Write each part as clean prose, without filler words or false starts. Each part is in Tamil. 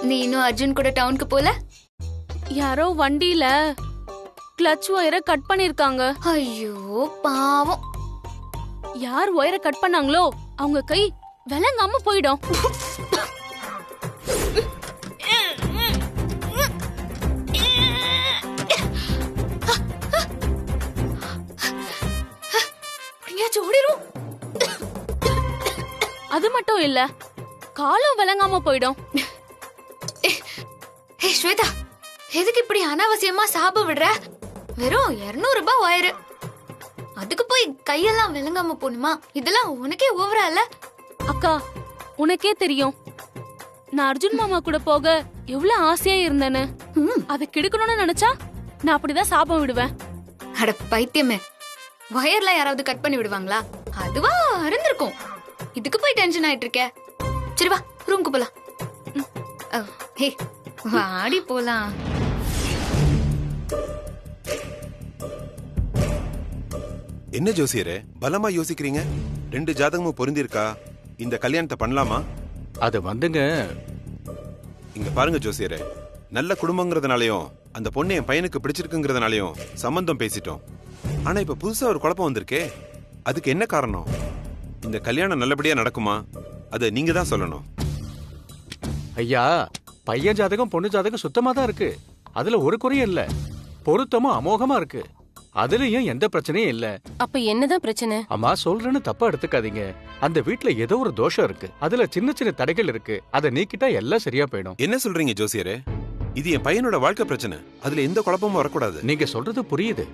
நீ இன்னும் அர்ஜுன் கூட டவுனுக்கு போல? யாரோ வண்டியில கிளட்ச் ஒயரை கட் பண்ணிருக்காங்க. ஐயோ பாவம். யார் ஒயரை கட் பண்ணாங்களோ அவங்க கை விளங்காம போயிடும். அது மட்டும் இல்ல, காலம் விளங்காம போயிடும். ஸ்வேதா, எதுக்கு இப்படி அனாவசியமா சாப விடுற? வெறும் 200 ரூபாய் ஒயரு, அதுக்கு போய் கையெல்லாம் விளங்காம போணுமா? இதெல்லாம் உனக்கே ஓவரா இல்ல? அக்கா, உனக்கே தெரியும் நான் அர்ஜுன் மாமா கூட போக எவ்வளவு ஆசையா இருந்தேன்னு. அதை கெடுக்கணும்னு நினைச்சா நான் அப்படிதான் சாபம் விடுவேன். அட பைத்தியமே, ஒயர்லாம் யாராவது கட் பண்ணி விடுவாங்களா? அதுவா இருந்திருக்கும். இதுக்கு போய் டென்ஷன் ஆயிட்டு இருக்க. சரி வா, ரூமுக்கு போலாம். ஹே வாடி போலாம். என்ன ஜோசியரே பலமா யோசிக்கிறீங்க? 2 ஜாதகமும் பொருந்திருக்கா? இந்த கல்யாணத்தை பண்ணலாமா? அது வந்துங்க, இங்க பாருங்க ஜோசியரே, நல்ல குடும்பங்கிறதுனாலயும் அந்த பொண்ணு என் பையனுக்கு பிடிச்சிருக்குங்கிறதுனாலயும் சம்பந்தம் பேசிட்டோம். ஆனா இப்ப புதுசா ஒரு குழப்பம் வந்திருக்கே, அதுக்கு என்ன காரணம்? இந்த கல்யாணம் நல்லபடியா நடக்குமா? அதை நீங்க தான் சொல்லணும். ஐயா, பையன் ஜாதகம் பொண்ணு ஜாதகம் சுத்தமா தான் இருக்கு. அதுல ஒரு குறையும் இல்ல. பொருத்தமும் அமோகமா இருக்கு. அதுலயும் எந்த பிரச்சனையும் இல்ல. அப்ப என்னதான் பிரச்சனை? அம்மா, சொல்றேன்னு தப்பா எடுத்துக்காதீங்க. அந்த வீட்ல ஏதோ ஒரு தோஷம் இருக்கு. அதுல சின்ன சின்ன தடைகள் இருக்கு. அதை நீக்கிட்டா எல்லாம் சரியா போயிடும். என்ன சொல்றீங்க ஜோசியரே? இது என் பையனோட வாழ்க்கை பிரச்சனை. அதுல எந்த குழப்பமும் வரக்கூடாது. நீங்க சொல்றது புரியுது.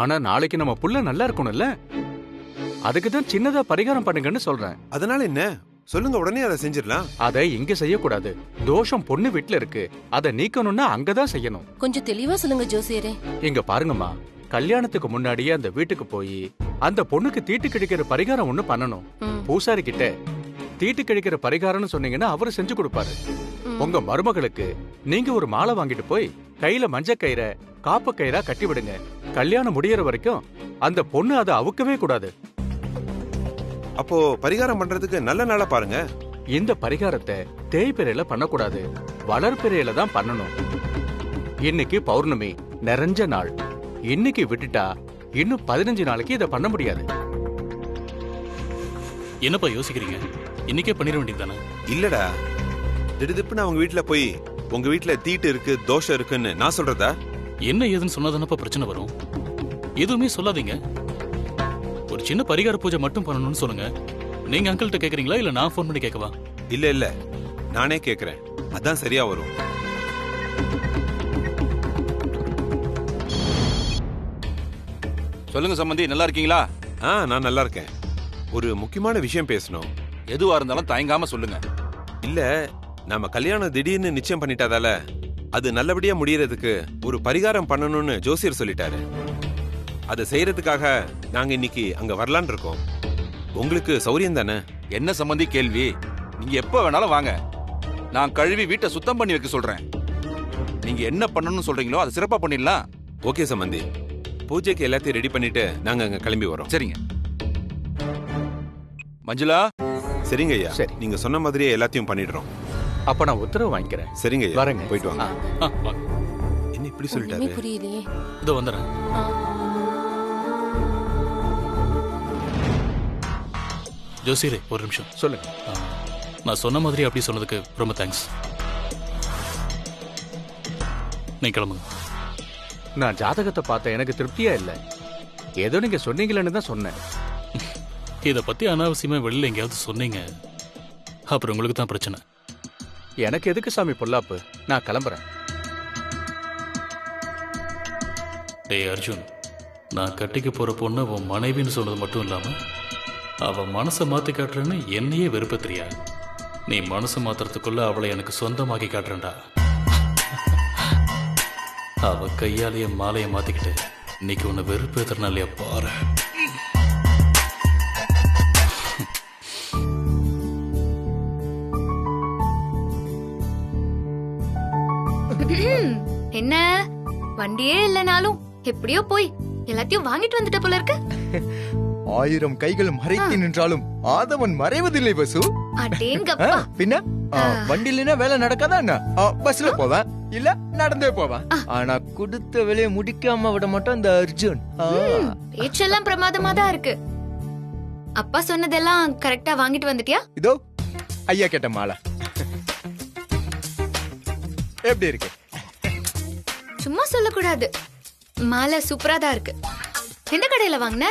ஆனா நாளைக்கு நம்ம புள்ள நல்லா இருக்கணும்ல, அதுக்குதான் சின்னதா பரிகாரம் பண்ணுங்கன்னு சொல்றேன். அதனால என்ன சொல்லுங்க, உடனே அதை செஞ்சிடலாம். அதை இங்க செய்யக்கூடாது. தோஷம் பொண்ணு வீட்ல இருக்கு. அதை நீக்கணும்னா அங்கதான் செய்யணும். கொஞ்சம் தெளிவா சொல்லுங்க ஜோசியரே. இங்க பாருங்கம்மா, கல்யாணத்துக்கு முன்னாடியே அந்த வீட்டுக்கு போய் அந்த பொண்ணுக்கு தீட்டு கிடைக்கிற பரிகாரம் ஒண்ணு பண்ணணும். பூசாரி கிட்ட தீட்டு கிடைக்கிற பரிகாரம்னு சொன்னீங்கன்னா அவரு செஞ்சு கொடுப்பாரு. உங்க மருமகளுக்கு நீங்க ஒரு மாலை வாங்கிட்டு போய் கையில மஞ்ச கயிறை காப்ப கயிறா கட்டி விடுங்க. கல்யாணம் முடியற வரைக்கும் அந்த பொண்ணு அதை அவுக்கவே கூடாது. அப்போ பரிகாரம் பண்றதுக்கு நல்ல நாளா பாருங்க. இந்த பரிகாரத்தை தேய்பிரையில பண்ணக்கூடாது, வளர்பிரையில தான் பண்ணணும். இன்னைக்கு பௌர்ணமி நிறைஞ்ச நாள். இன்னைக்கு விட்டுட்டா இன்னும் 15 நாளைக்கு இதை பண்ண முடியாது. என்னப்பா யோசிக்கிறீங்க? இன்னைக்கே பண்ணிட வேண்டியதுதானே? இல்லடா, திடுதிப்புன்னு அவங்க வீட்டுல போய் உங்க வீட்டுல தீட்டு இருக்கு தோஷம் இருக்குன்னு நான் சொல்றதா? என்ன ஏதுன்னு சொன்னாதானப்பா பிரச்சனை வரும். எதுவுமே சொல்லாதீங்க. ஒரு சின்ன பரிகார பூஜை மட்டும் பண்ணணும்னு சொல்லுங்க. நீங்க அங்கிள்கிட்ட கேக்குறீங்களா இல்ல நான் போன் பண்ணி கேட்கவா? இல்ல நானே கேக்குறேன். அதான் சரியா வரும். சொல்லுங்க சம்பந்தி, நல்லா இருக்கீங்களா? நான் நல்லா இருக்கேன். ஒரு முக்கியமான விஷயம் பேசணும். எதுவா இருந்தாலும் தயங்காம சொல்லுங்க. இல்ல, நாம கல்யாணம் திடீர்னு நிச்சயம் பண்ணிட்டாதால அது நல்லபடியா முடியறதுக்கு ஒரு பரிகாரம் பண்ணணும்னு ஜோசியர் சொல்லிட்டாரு. அதை செய்யறதுக்காக நாங்க இன்னைக்கு அங்க வரலான் இருக்கோம். உங்களுக்கு சௌரியம் தானே? என்ன சம்பந்தி கேள்வி? நீங்க எப்ப வேணாலும் வாங்க. நான் கழுவி வீட்டை சுத்தம் பண்ணி வைக்க சொல்றேன். நீங்க என்ன பண்ணணும்னு சொல்றீங்களோ அதை சிறப்பா பண்ணிடலாம். ஓகே சம்பந்தி, பூஜைக்கு எல்லாத்தையும் ரெடி பண்ணிட்டு நாங்க அங்க கிளம்பி வரோம். சரிங்க. மஞ்சுளா. சரிங்க ஐயா. சரி, நீங்க சொன்ன மாதிரியே எல்லாத்தையும் பண்ணிடுறோம். அப்ப நான் உத்தரவு வாங்கிக்கிறேன். சரிங்க ஐயா, வரேங்க. போயிட்டு வாங்க. என்ன இப்படி சொல்லிட்டாரு? புரியலையே. இதோ வந்துடுறேன். ஜோசியரே ஒரு நிமிஷம். சொல்லுங்க. நான் சொன்ன மாதிரி அப்படி சொன்னதுக்கு ரொம்ப தேங்க்ஸ். நீ கிளம்புங்க. நான் ஜாதகத்தை பார்த்த எனக்கு திருப்தியா இல்ல. ஏதோ நீங்க சொன்னீங்களேன்னு தான் சொன்னேன். இத பத்தி அனாவசியமா வெளியில எங்கேயாவது சொன்னீங்க, அப்புறம் உங்களுக்கு தான் பிரச்சனை. எனக்கு எதுக்கு சாமி பொல்லாப்பு? நான் கிளம்புறேன். டேய் அர்ஜுன், நான் கட்டிக்க போற பொண்ணு உன் மனைவின்னு சொன்னது மட்டும் இல்லாம அவ மனசை மாத்தி காட்டுறேன்னு என்னையே வெறுப்பத்திரியா? நீ மனசு மாத்துறதுக்குள்ள அவளை எனக்கு சொந்தமாக்கி காட்டுறேன்டா. அவ கையாலேயே மாலையை மாத்திக்கிட்டு இன்னைக்கு உன்னை வெறுப்பேத்துறனாலையா பாரு. என்ன வண்டியே இல்லனாலும் எப்படியோ போய் எல்லாத்தையும் வாங்கிட்டு வந்துட்ட போல இருக்கு. 1000 கைகள் மறைத்து நின்றாலும் ஆதவன் மறைவதில்லை வசு. அடேங்கப்பா. பின்ன வண்டி இல்லைன்னா வேலை நடக்காதா என்ன? பஸ்ல போவேன் இல்ல நடந்தே போவேன். ஆனா கொடுத்த வேலையை முடிக்காம விட மாட்டோம் இந்த அர்ஜுன். பேச்செல்லாம் பிரமாதமா தான் இருக்கு. அப்பா சொன்னதெல்லாம் கரெக்டா வாங்கிட்டு வந்துட்டியா? இதோ ஐயா கேட்ட மாலை எப்படி இருக்கு? சும்மா சொல்லக்கூடாது. மாலை சூப்பரா தான் இருக்கு. எந்த கடையில வாங்கின?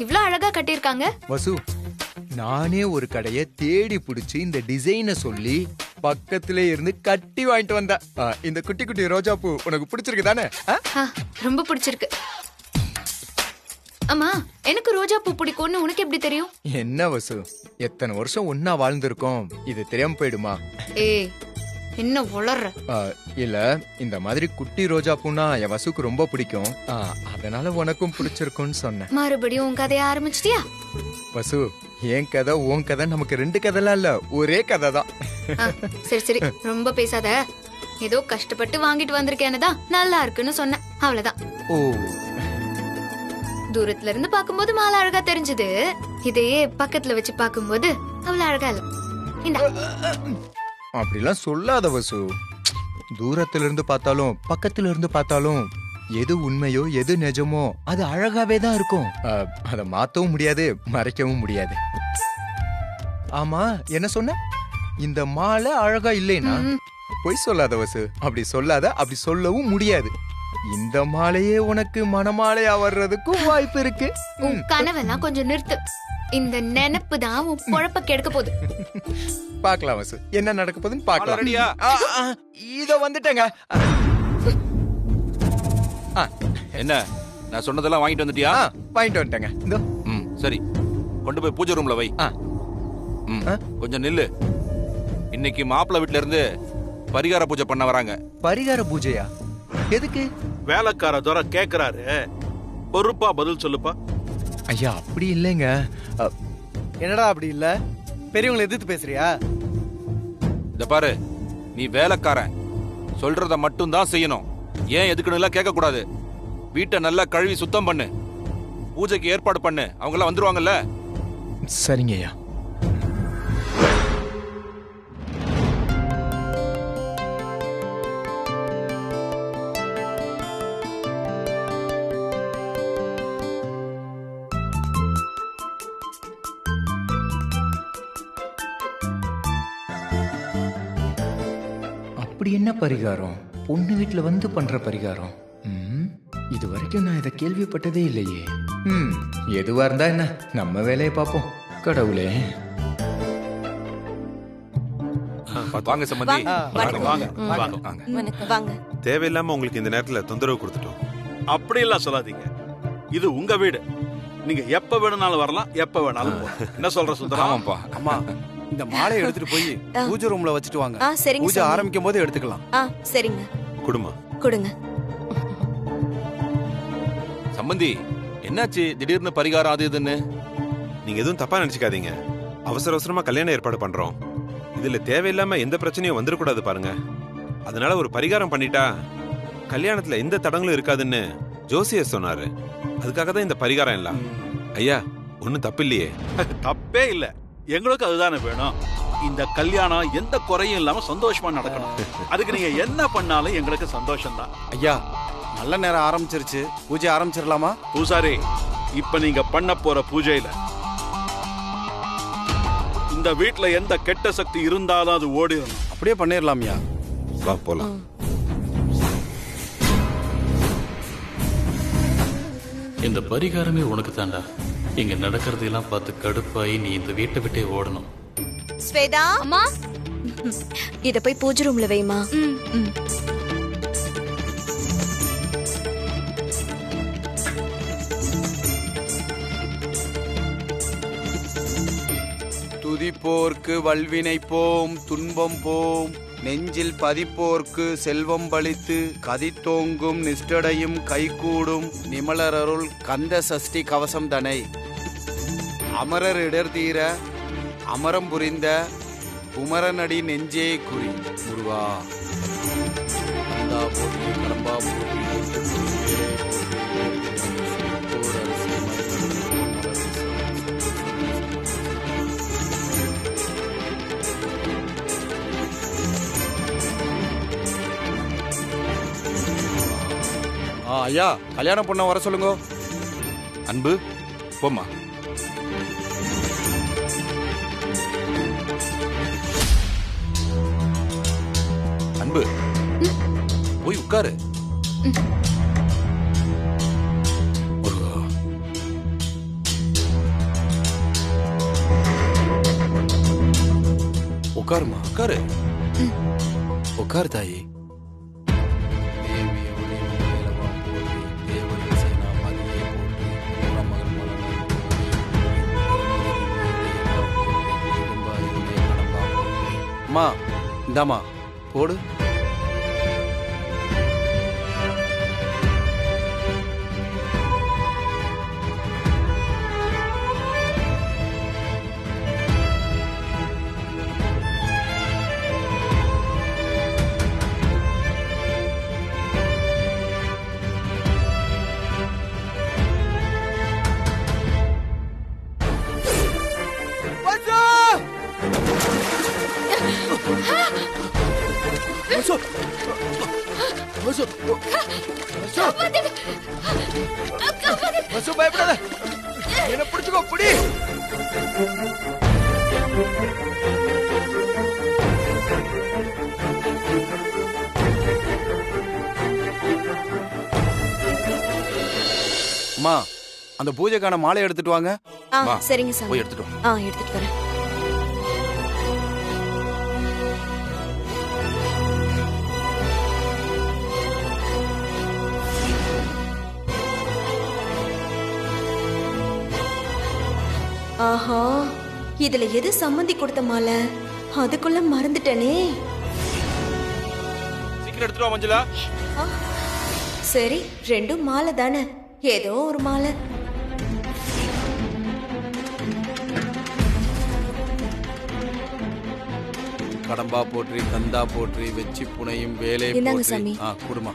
இவ்ளோ அழகா கட்டியிருக்காங்க. வசு, நானே ஒரு கடைய தேடி புடிச்சு இந்த டிசைனை சொல்லி பக்கத்துல இருந்து கட்டி வாங்கிட்டு வந்தேன். இந்த குட்டி குட்டி ரோஜா பூ உனக்கு பிடிச்சிருக்கு தானே? ரொம்ப பிடிச்சிருக்கு. அம்மா, எனக்கு ரோஜா பூ பிடிக்கும்னு உனக்கு எப்படி தெரியும்? என்ன வசு, எத்தனை வருஷம் ஒன்னா வாழ்ந்திருக்கோம், இது தெரியாம போயிடுமா? ஏய், என்ன வளர்ற? இல்ல, இந்த மாதிரி குட்டி ரோஜா பூனா என் வசுக்கு ரொம்ப பிடிக்கும். அதனால உனக்கும் பிடிச்சிருக்கும்னு சொன்னேன். மறுபடியும் உன் கதைய ஆரம்பிச்சிட்டியா? வசு, என் கதை உன் கதை நமக்கு 2 கதைலாம் இல்ல, ஒரே கதை தான். சரி சரி, ரொம்ப பேசாத. ஏதோ கஷ்டப்பட்டு வாங்கிட்டு வந்திருக்கேன்னு தான் நல்லா இருக்குன்னு சொன்னேன், அவ்வளவுதான். ஓ, தூரத்துல இருந்து பாக்கும்போது மாலை அழகா தெரிஞ்சது. இதையே பக்கத்துல வச்சு பாக்கும்போது அவ்வளவு அழகா இல்ல. இந்தா. அப்படிலாம் சொல்லாத வசு. தூரத்துல இருந்து பார்த்தாலும் பக்கத்துல இருந்து பார்த்தாலும் எது உண்மையோ எது நிஜமோ அது அழகாவே தான் இருக்கும். அதை மாத்தவும் முடியாது, மறைக்கவும் முடியாது. ஆமா, என்ன சொன்ன? இந்த மாலை அழகா இல்லைனா? பொய் சொல்லாத வசு. அப்படி சொல்லாத, அப்படி சொல்லவும் முடியாது. இந்த மாலையே உனக்கு மனமாலையா வர்றதுக்கும் வாய்ப்பு இருக்கு. உன் கனவெல்லாம் கொஞ்சம் நிறுத்து. இந்த நினைப்பு தான் உன் பொழப்ப கெடுக்க போகுது. பாக்கலாம் வசு, என்ன நடக்க போகுதுன்னு பாக்கலாம். ரெடியா? இதோ வந்துட்டேங்க. என்ன, நான் சொன்னதெல்லாம் வாங்கிட்டு வந்துட்டியா? வாங்கிட்டு வந்துட்டேங்க. இதோ. சரி, கொண்டு போய் பூஜை ரூம்ல வை. கொஞ்சம் நில்லு. இன்னைக்கு மாப்பிள்ளை வீட்ல இருந்து பரிகார பூஜை பண்ண வராங்க. பரிகார பூஜையா? எதுக்கு? வேலைக்கார துரை கேக்குறாரு, பொறுப்பா பதில் சொல்லுப்பா. ஐயா, அப்படி இல்லைங்க. என்னடா அப்படி இல்ல? பெரியவங்களை எதிர்த்து பேசுறியா? இத பாரு, நீ வேலைக்காரன், சொல்றத மட்டும் தான் செய்யணும். ஏன் எதுக்குன்னு எல்லாம் கேட்க கூடாது. வீட்டை நல்லா கழுவி சுத்தம் பண்ணு, பூஜைக்கு ஏற்பாடு பண்ணு. அவங்க எல்லாம் வந்துருவாங்கல்ல. சரிங்க ஐயா. அப்படி என்ன பரிகாரம்? பொண்ணு வீட்டுல வந்து பண்ற பரிகாரம்? இது வரைக்கும் நான் இதை கேள்விப்பட்டதே இல்லையே. எதுவா இருந்தா என்ன, நம்ம வேலையை பார்ப்போம். கடவுளே. வாங்க சம்பந்தி. வாங்க. தேவையில்லாம உங்களுக்கு இந்த நேரத்துல தொந்தரவு கொடுத்துட்டோம். அப்படி எல்லாம் சொல்லாதீங்க. இது உங்க வீடு. நீங்க எப்ப வேணும்னாலும் வரலாம், எப்ப வேணாலும் போகலாம். என்ன சொல்ற சுந்தரம்? ஆமாப்பா. அம்மா, இந்த மாலையை எடுத்துட்டு போய் பூஜை ரூம்ல வச்சுட்டு வாங்க. பூஜை ஆரம்பிக்கும் போது எடுத்துக்கலாம். சரிங்க. குடுமா கொடுங்க. சம்பந்தி, என்னாச்சு திடீர்னு பரிகாரம் அது இதுன்னு? நீங்க எதுவும் தப்பா நினைச்சுக்காதீங்க. அவசர அவசரமா கல்யாணம் ஏற்பாடு பண்றோம். இதுல தேவையில்லாம எந்த பிரச்சனையும் வந்துடக்கூடாது பாருங்க. அதனால ஒரு பரிகாரம் பண்ணிட்டா கல்யாணத்துல எந்த தடங்களும் இருக்காதுன்னு ஜோசியர் சொன்னாரு. அதுக்காக தான் இந்த பரிகாரம் எல்லாம். ஐயா, ஒன்னும் தப்பு இல்லையே? தப்பே இல்ல, எங்களுக்கு அதுதானே வேணும். இந்த கல்யாணம் எந்த குறையும் இல்லாம சந்தோஷமா நடக்கணும். அதுக்கு நீங்க என்ன பண்ணாலும் எங்களுக்கு சந்தோஷம் தான். ஐயா, நல்ல நேரம் ஆரம்பிச்சிருச்சு, பூஜை ஆரம்பிச்சிடலாமா? பூசாரி, இப்ப நீங்க பண்ண போற பூஜையில இந்த வீட்டுல எந்த கெட்ட சக்தி இருந்தாலும் அது ஓடிடணும். அப்படியே பண்ணிடலாம்யா. வா போலாம். இந்த பரிகாரமே உனக்கு தாண்டா. இங்க நடக்கிறதெல்லாம் பார்த்து கடுப்பாயி நீ இந்த வீட்டை விட்டே ஓடணும். ஸ்வேதா, அம்மா, இத போய் பூஜை ரூம்ல வைமா. துதிப்போர்க்கு வல்வினை போம், துன்பம் போம், நெஞ்சில் பதிப்போர்க்கு செல்வம் பளித்து, கதித்தோங்கும் நிஷ்டடையும் கைகூடும், நிமலரருள் கந்த சஷ்டி கவசம் தனை, அமரர் இடர்தீர அமரம் புரிந்த குமரனடி நெஞ்சே குறி. முருகா, போற்றி, கடம்பா போற்றி, ஐயா கல்யாண பொண்ணை வர சொல்லுங்க. அன்பு போம்மா. அன்பு போய் உட்காரு. உட்காருமா. உட்காரு. உட்காரு தாயி. அம்மா இந்தாம்மா போடு. பயப்படாத, என்ன பிடிச்சுக்கோ. பிடி. அம்மா அந்த பூஜைக்கான மாலை எடுத்துட்டு வாங்க. சரிங்க சாமி. போய் எடுத்துட்டு வா. எடுத்துட்டு வரேன். ஆஹா, இதுல எது சம்மந்தி கொடுத்த மாலை? அதுக்குள்ள மறந்துட்டனே. சீக்கிரம் எடுத்துட்டு வா மஞ்சளா. சரி, ரெண்டும் மாலை தானே, ஏதோ ஒரு மாலை. கடம்பா போற்றி, கந்தா போற்றி, வெச்சி புனையும் வேலை போற்றி. குடுமா.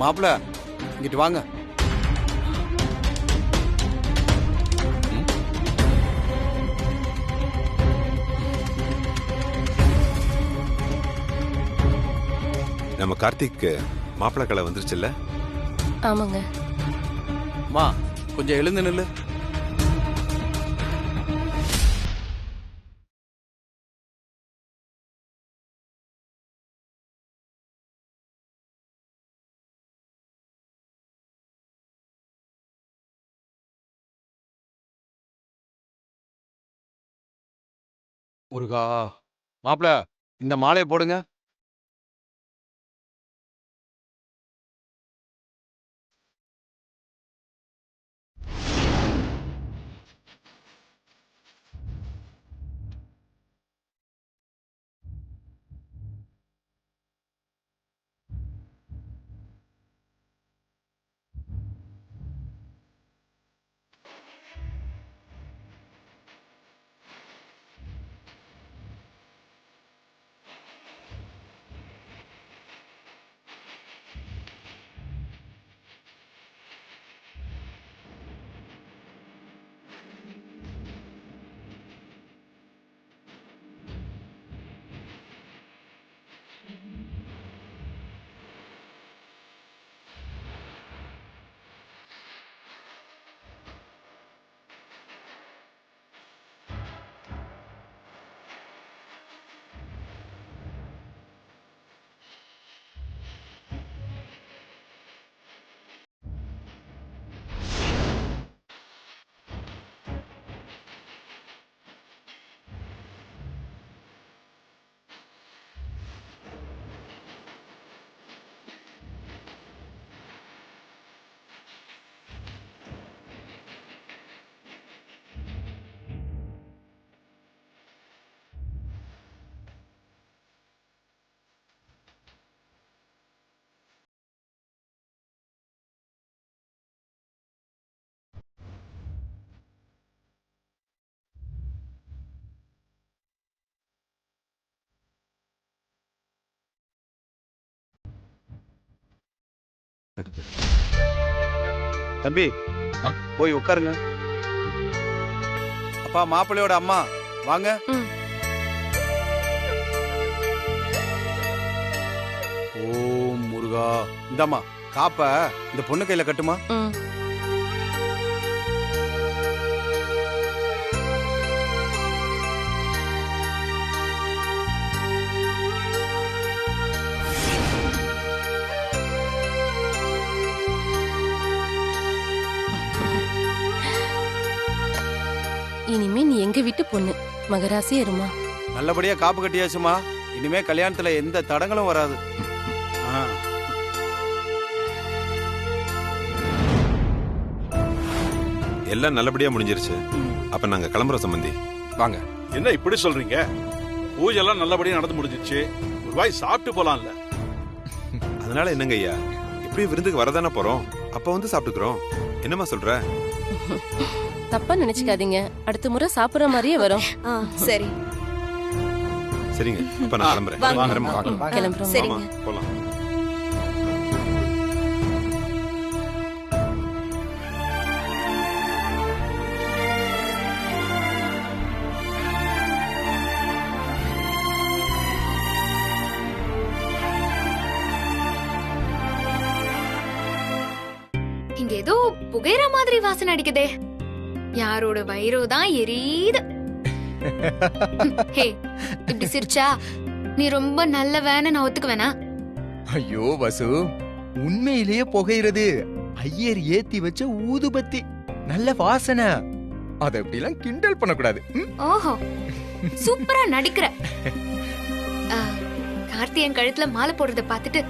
மாப்பிள்ள இங்கிட்டு வாங்க. நம்ம கார்த்திக் மாப்பிள்ளை கலை வந்துருச்சுல்ல? ஆமாங்க. மா கொஞ்சம் எழுந்து நில்லு. முருகா. மாப்பிள்ள இந்த மாலையை போடுங்க. தம்பி போய் உட்காருங்க. அப்பா மாப்பிள்ளையோட அம்மா வாங்க. ஓம் முருகா. முருகா. இந்தாம்மா காப்ப இந்த பொண்ணு கையில கட்டுமா. இனிமே நீ எங்க வீட்டு பொண்ணு, மகராசி இருமா. நல்லபடியா காப்பு கட்டியாச்சுமா. இனிமே கல்யாணத்துல எந்த தடங்களும் வராது. எல்லாம் நல்லபடியா முடிஞ்சிருச்சு. அப்ப நாங்க கிளம்புறோம் சம்பந்தி. வாங்க. என்ன இப்படி சொல்றீங்க? பூஜை எல்லாம் நல்லபடியா நடந்து முடிஞ்சிருச்சு. ஒரு வாய் சாப்பிட்டு போலாம்ல. அதனால என்னங்க ஐயா, இப்படி விருந்துக்கு வரதானே போறோம். அப்ப வந்து சாப்பிட்டுக்கிறோம். என்னமா சொல்ற? தப்பா நினைச்சுக்காதீங்க, அடுத்த முறை சாப்பிடுற மாதிரியே வரும். சரி சரிங்க. அப்ப நான் கிளம்புறேன். கிளம்புறோம். சரிங்க. போலாம். இங்க ஏதோ புகைற மாதிரி வாசனை அடிக்குதே. யாரோட வயிறோ தான் எரியுது. ஹே, இப்படி சிரிச்சா நீ ரொம்ப நல்லவன்னு நான் ஒத்துக்குவேனா? ஐயோ வசு, உண்மையிலேயே புகையிறது ஐயர் ஏத்தி வச்ச ஊதுபத்தி. நல்ல வாசனை. அத அப்படிலாம் கிண்டல் பண்ணக்கூடாது. ஓஹோ, சூப்பரா நடிக்கிற. கார்த்தியன் கழுத்துல மாலை போடுறத பார்த்துட்டு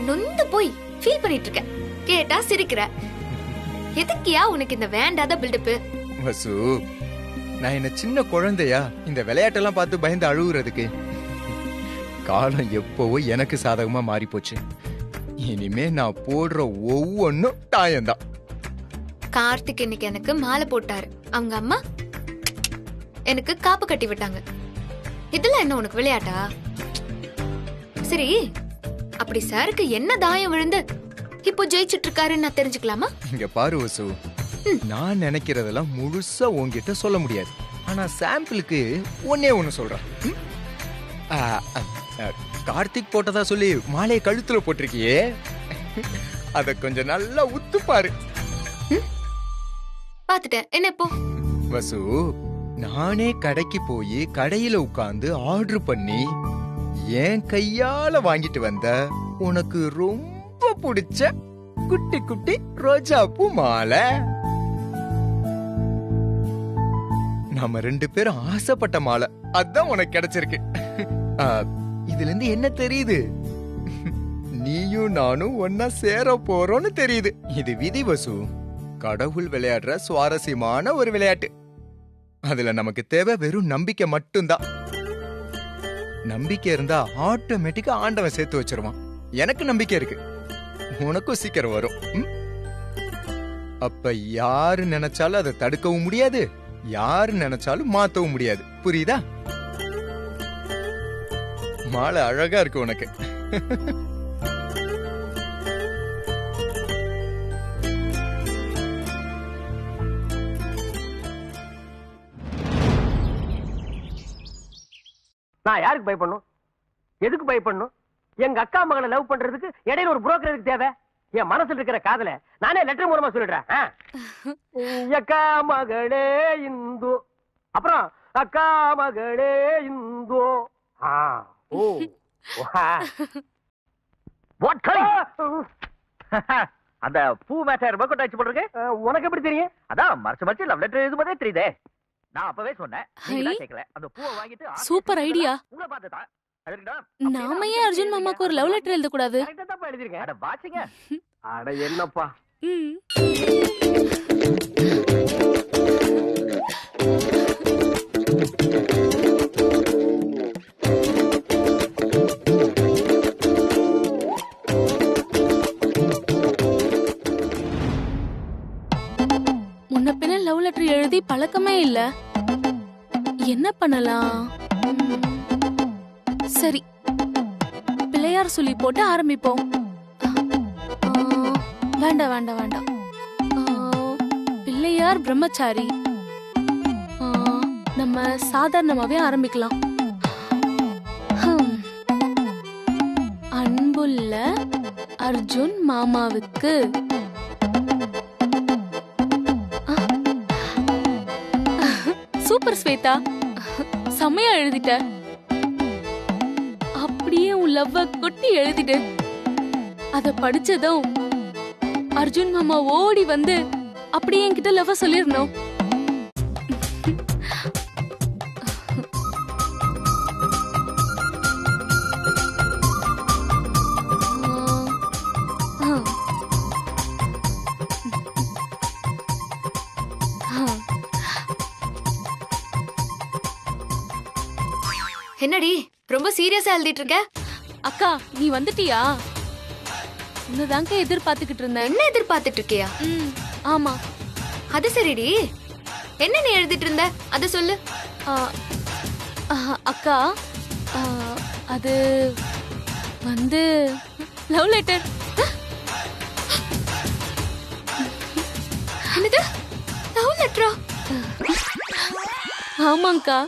நொந்து போய் ஃபீல் பண்ணிட்டு இருக்க. கேட்டா சிரிக்கிற. எதுக்கியா உனக்கு இந்த வேண்டாத பில்டப்? வசு, நான் என்ன சின்ன குழந்தையா இந்த விளையாட்டெல்லாம் பார்த்து பயந்து அழுகுறதுக்கு? காலம் எப்பவோ எனக்கு சாதகமா மாறி போச்சு. இனிமே நான் போடுற ஒவ்வொன்னும் தாயம்தான். கார்த்திக் இன்னைக்கு எனக்கு மாலை போட்டாரு. அவங்க அம்மா எனக்கு காப்பு கட்டி விட்டாங்க. இதெல்லாம் என்ன உனக்கு விளையாட்டா? சரி, அப்படி சாருக்கு என்ன தாயம் விழுந்து இப்போ ஜெயிச்சிட்டு இருக்காருன்னு நான் தெரிஞ்சுக்கலாமா? இங்க பாரு வசு, நான் நினைக்கிறதெல்லாம் முழுசா உன்கிட்ட சொல்ல முடியாது. ஆனா சாம்பிளுக்கு ஒன்னே ஒண்ணு சொல்றேன். கார்த்திக் போட்டதா சொல்லி மாலையை கழுத்துல போட்டிருக்கியே, அத கொஞ்சம் நல்லா உத்து பாரு. பாத்துட்டேன். என்ன இப்போ? வசு, நானே கடைக்கு போய் கடையில உட்கார்ந்து ஆர்டர் பண்ணி என் கையால வாங்கிட்டு வந்த உனக்கு ரொம்ப பிடிச்ச குட்டி குட்டி ரோஜா பூ மாலை. நாம 2 பேரும் ஆசைப்பட்ட மாலை. அதான் உனக்கு கிடைச்சிருக்கு. இதுல இருந்து என்ன தெரியுது? நீயும் நானும் ஒன்னா சேர போறோம்னு தெரியுது. இது விதி வசு. கடவுள் விளையாடுற சுவாரஸ்யமான ஒரு விளையாட்டு. அதுல நமக்கு தேவை வெறும் நம்பிக்கை மட்டும்தான். நம்பிக்கை இருந்தா ஆட்டோமேட்டிக்கா ஆண்டவன் சேர்த்து வச்சிருவான். எனக்கு நம்பிக்கை இருக்கு, உனக்கும் சீக்கிரம் வரும். அப்ப யாரு நினைச்சாலும் அதை தடுக்கவும் முடியாது, யாரு நினைச்சாலும் மாத்தவும் முடியாது. புரியுதா? மாலை அழகா இருக்கு உனக்கு. நான் யாருக்கு பயப்படணும்? எதுக்கு பயப்படணும்? எங்க அக்கா மகளை லவ் பண்றதுக்கு இடையில ஒரு புரோக்கர் எதுக்கு தேவை? என் மனசுல இருக்கிற காதல நானே லெட்டர் மூலமா சொல்லிடுறேன். அக்கா மகளே இந்து, அப்புறம் அக்கா மகளே இந்து. அந்த பூ மேட்டர் ஒர்க் அவுட் ஆச்சு போட்டுருக்கு. உனக்கு எப்படி தெரியும்? அதான் மறைச்சு மறைச்சு லவ் லெட்டர் எழுதும்போதே தெரியுதே. நான் அப்பவே சொன்னேன், நீங்க கேட்கல. அந்த பூவை வாங்கிட்டு சூப்பர் ஐடியா. உங்களை பார்த்துதான். நாம ஏன் அர்ஜுன் மாமாக்கு ஒரு லவ் லெட்டர் எழுத கூடாது? எழுதிருக்கேன். அட வாசிங்க. அட என்னப்பா. முன்ன பின்ன லவ் லெட்டர் எழுதி பழக்கமே இல்ல. என்ன பண்ணலாம்? சரி, பிள்ளையார் சொல்லி போட்டு ஆரம்பிப்போம். வேண்டாம் வேண்டாம் வேண்டாம். பிள்ளையார் பிரம்மச்சாரி. நம்ம சாதாரணமாவே ஆரம்பிக்கலாம். அன்புள்ள அர்ஜுன் மாமாவுக்கு சூப்பர் ஸ்வேதா, செம்மையா எழுதிட்ட. அப்படியே உன் லவ்வ கொட்டி எழுதிட்டு அத படிச்சதும் அர்ஜுன் மாமா ஓடி வந்து அப்படியே என்கிட்ட லவ்வ சொல்லிடணும். என்னடி ரொம்ப சீரியஸா எழுதிட்டு இருக்க? அக்கா நீ வந்துட்டியா? உன்னதாங்க எதிர்பார்த்துக்கிட்டு இருந்தேன். என்ன எதிர்பார்த்துட்டு இருக்கியா? ஆமா. அது சரிடி, என்ன நீ எழுதிட்டு இருந்த அத சொல்லு. அக்கா அது வந்து லவ் லெட்டர். என்னது லவ் லெட்டரா? ஆமாங்கா.